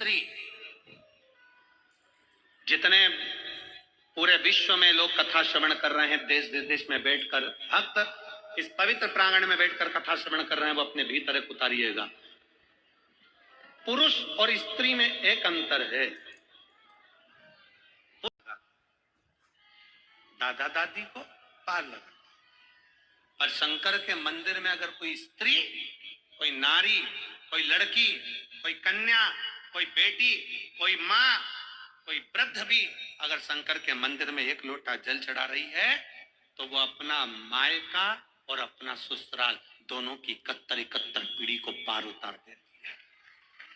स्त्री, जितने पूरे विश्व में लोग कथा श्रवण कर रहे हैं, देश विदेश में बैठकर भक्त इस पवित्र प्रांगण में बैठकर कथा श्रवण कर रहे हैं, वो अपने भीतर एक उतारिएगा। पुरुष और स्त्री में एक अंतर है। दादा दादी को पार लगा, पर शंकर के मंदिर में अगर कोई स्त्री, कोई नारी, कोई लड़की, कोई कन्या, कोई बेटी, कोई माँ, कोई वृद्ध भी अगर शंकर के मंदिर में एक लोटा जल चढ़ा रही है तो वो अपना मायका और अपना ससुराल दोनों की इकहत्तर पीढ़ी को पार उतार देती है।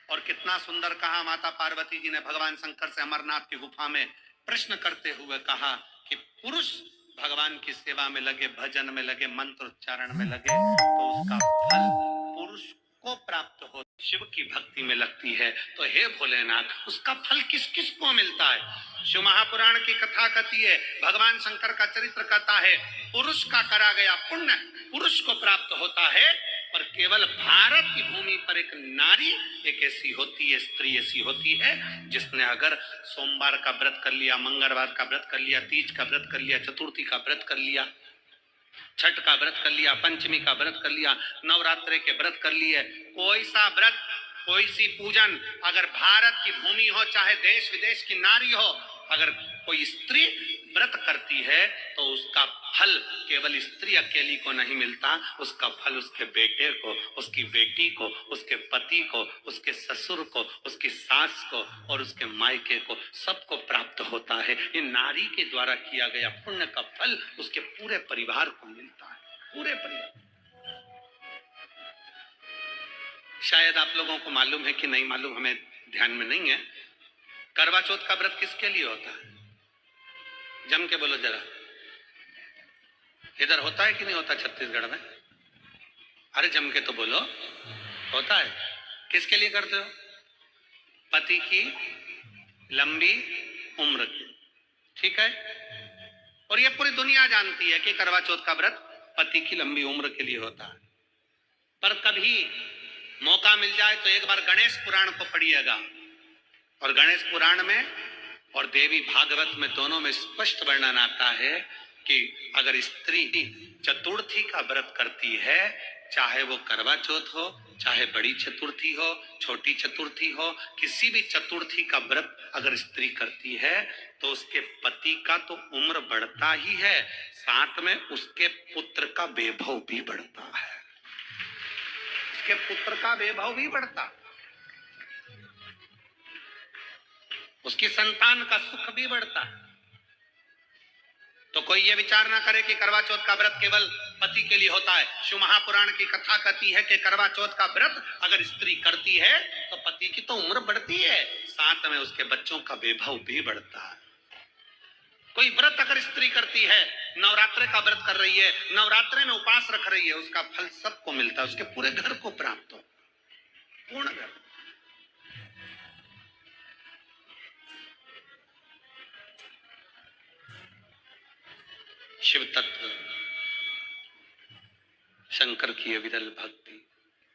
और कितना सुंदर कहा माता पार्वती जी ने भगवान शंकर से अमरनाथ की गुफा में प्रश्न करते हुए कहा कि पुरुष भगवान की सेवा में लगे, भजन में लगे, मंत्र उच्चारण में लगे तो उसका फल पुरुष को प्राप्त हो। शिव की भक्ति में लगती है तो हे भोलेनाथ, उसका फल किस किस को मिलता है? शिव महापुराण की कथा कहती है, भगवान शंकर का चरित्र कहता है, पुरुष का करा गया पुण्य पुरुष को प्राप्त होता है। पर केवल भारत की भूमि पर एक नारी एक ऐसी होती है, स्त्री ऐसी होती है, जिसने अगर सोमवार का व्रत कर लिया, मंगलवार का व्रत कर लिया, तीज का व्रत कर लिया, चतुर्थी का व्रत कर लिया, छठ का व्रत कर लिया, पंचमी का व्रत कर लिया, नवरात्रे के व्रत कर लिए, कोई सा व्रत, कोई सी पूजन, अगर भारत की भूमि हो चाहे देश विदेश की नारी हो, अगर कोई स्त्री व्रत करती है तो उसका फल केवल स्त्री अकेली को नहीं मिलता, उसका फल उसके बेटे को, उसकी बेटी को, उसके पति को, उसके ससुर को, उसकी सास को और उसके मायके को, सबको प्राप्त होता है। ये नारी के द्वारा किया गया पुण्य का फल उसके पूरे परिवार को मिलता है, पूरे परिवार। शायद आप लोगों को मालूम है कि नहीं मालूम, हमें ध्यान में नहीं है, करवा चौथ का व्रत किसके लिए होता है? जम के बोलो जरा, इधर होता है कि नहीं होता छत्तीसगढ़ में? अरे जम के तो बोलो, होता है। किसके लिए करते हो? पति की लंबी उम्र की, ठीक है। और ये पूरी दुनिया जानती है कि करवा चौथ का व्रत पति की लंबी उम्र के लिए होता है। पर कभी मौका मिल जाए तो एक बार गणेश पुराण को पढ़िएगा, और गणेश पुराण में और देवी भागवत में दोनों में स्पष्ट वर्णन आता है कि अगर स्त्री चतुर्थी का व्रत करती है, चाहे वो करवा चौथ हो, चाहे बड़ी चतुर्थी हो, छोटी चतुर्थी हो, किसी भी चतुर्थी का व्रत अगर स्त्री करती है तो उसके पति का तो उम्र बढ़ता ही है, साथ में उसके पुत्र का वैभव भी बढ़ता है, उसके पुत्र का वैभव भी बढ़ता, उसकी संतान का सुख भी बढ़ता है। तो कोई ये विचार ना करे कि करवा चौथ का व्रत केवल पति के लिए होता है। शिव महापुराण की कथा कहती है कि करवा चौथ का व्रत अगर स्त्री करती है तो पति की तो उम्र बढ़ती है, साथ में उसके बच्चों का वैभव भी बढ़ता है। कोई व्रत अगर स्त्री करती है, नवरात्रे का व्रत कर रही है, नवरात्रे में उपवास रख रही है, उसका फल सबको मिलता है, उसके पूरे घर को प्राप्त हो, पूर्ण घर। शिव तत्व, शंकर की विरल भक्ति,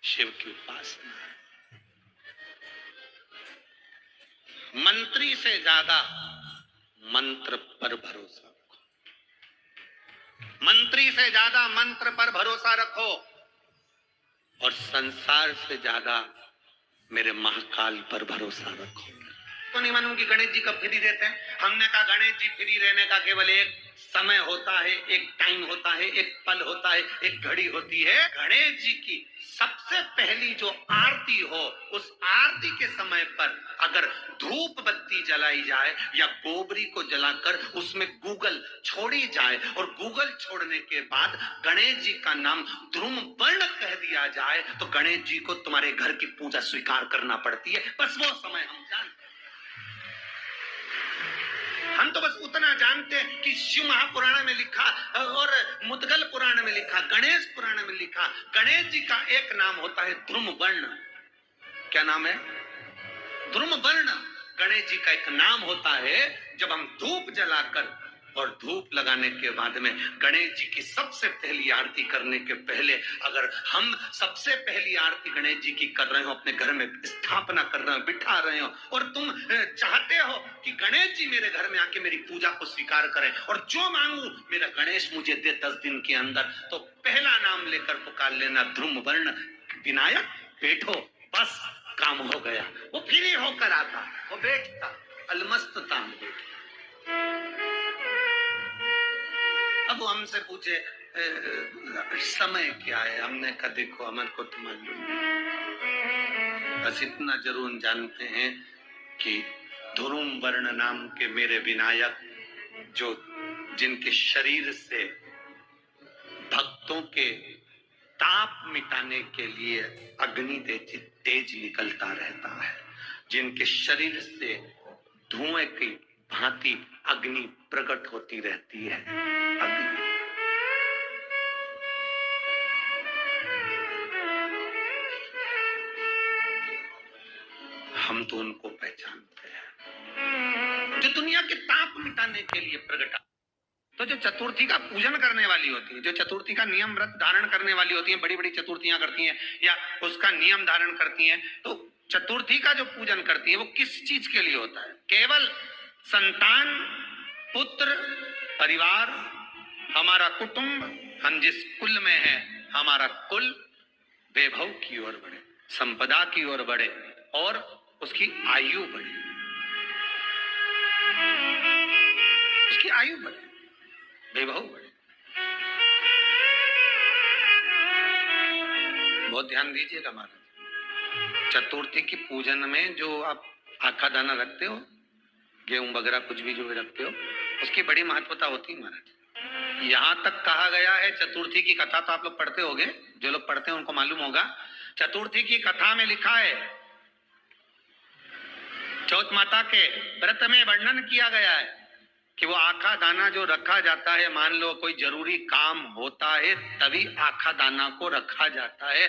शिव की उपासना। मंत्री से ज्यादा मंत्र पर भरोसा रखो, मंत्री से ज्यादा मंत्र पर भरोसा रखो, और संसार से ज्यादा मेरे महाकाल पर भरोसा रखो। तो नहीं मानूं कि गणेश जी कब फ्री रहते हैं? हमने कहा गणेश जी फ्री रहने का केवल एक समय होता है, एक टाइम होता है, एक पल होता है, एक घड़ी होती है। गणेश जी की सबसे पहली जो आरती हो, उस आरती के समय पर अगर धूप बत्ती जलाई जाए या गोबरी को जलाकर उसमें गूगल छोड़ी जाए, और गूगल छोड़ने के बाद गणेश जी का नाम ध्रुम वर्ण कह दिया जाए, तो गणेश जी को तुम्हारे घर की पूजा स्वीकार करना पड़ती है। बस वो समय हम जानते, हम तो बस उतना जानते हैं कि शिव महापुराण में लिखा और मुद्गल पुराण में लिखा, गणेश पुराण में लिखा, गणेश जी का एक नाम होता है ध्रुम वर्ण। क्या नाम है? ध्रुम वर्ण। गणेश जी का एक नाम होता है, जब हम धूप जलाकर और धूप लगाने के बाद में गणेश जी की सबसे पहली आरती करने के पहले अगर हम सबसे पहली आरती गणेश जी की कर रहे हो, अपने घर में स्थापना कर रहे हो, बिठा रहे हो, और तुम चाहते हो कि गणेश जी मेरे घर में आके मेरी पूजा को स्वीकार करें और जो मांगू मेरा गणेश मुझे दे 10 दिन के अंदर, तो पहला नाम लेकर पुकार लेना ध्रुव वर्ण विनायक, बैठो, बस काम हो गया। वो फिर ही होकर आता, वो बैठता अलमस्तता में बैठता। अब वो हमसे पूछे समय क्या है, हमने कहा देखो हमारे को तो मालूम नहीं, बस इतना जरूर जानते हैं कि ध्रुव वर्ण नाम के मेरे विनायक, जो जिनके शरीर से भक्तों के ताप मिटाने के लिए अग्नि तेज निकलता रहता है, जिनके शरीर से धुएं की भांति अग्नि प्रकट होती रहती है। अग्नि हम तो उनको पहचानते हैं जो दुनिया के ताप मिटाने के लिए प्रकट। तो जो चतुर्थी का पूजन करने वाली होती है, जो चतुर्थी का नियम व्रत धारण करने वाली होती है, बड़ी बड़ी चतुर्थियां करती हैं या उसका नियम धारण करती हैं, तो चतुर्थी का जो पूजन करती है वो किस चीज के लिए होता है? केवल संतान, पुत्र, परिवार, हमारा कुटुंब, हम जिस कुल में है हमारा कुल वैभव की ओर बढ़े, संपदा की ओर बढ़े और उसकी आयु बढ़े, उसकी आयु बढ़े, वैभव बढ़े। बहुत ध्यान दीजिएगा महाराज, चतुर्थी की पूजन में जो आप आखा दाना रखते हो, गेहूं वगैरह कुछ भी जो भी रखते हो, उसकी बड़ी महत्वता होती है महाराज। यहां तक कहा गया है, चतुर्थी की कथा तो आप लोग पढ़ते होंगे, जो लोग पढ़ते हैं उनको मालूम होगा, चतुर्थी की कथा में लिखा है, चौथ माता के व्रत में वर्णन किया गया है कि वो आखा दाना जो रखा जाता है, मान लो कोई जरूरी काम होता है तभी आखा दाना को रखा जाता है।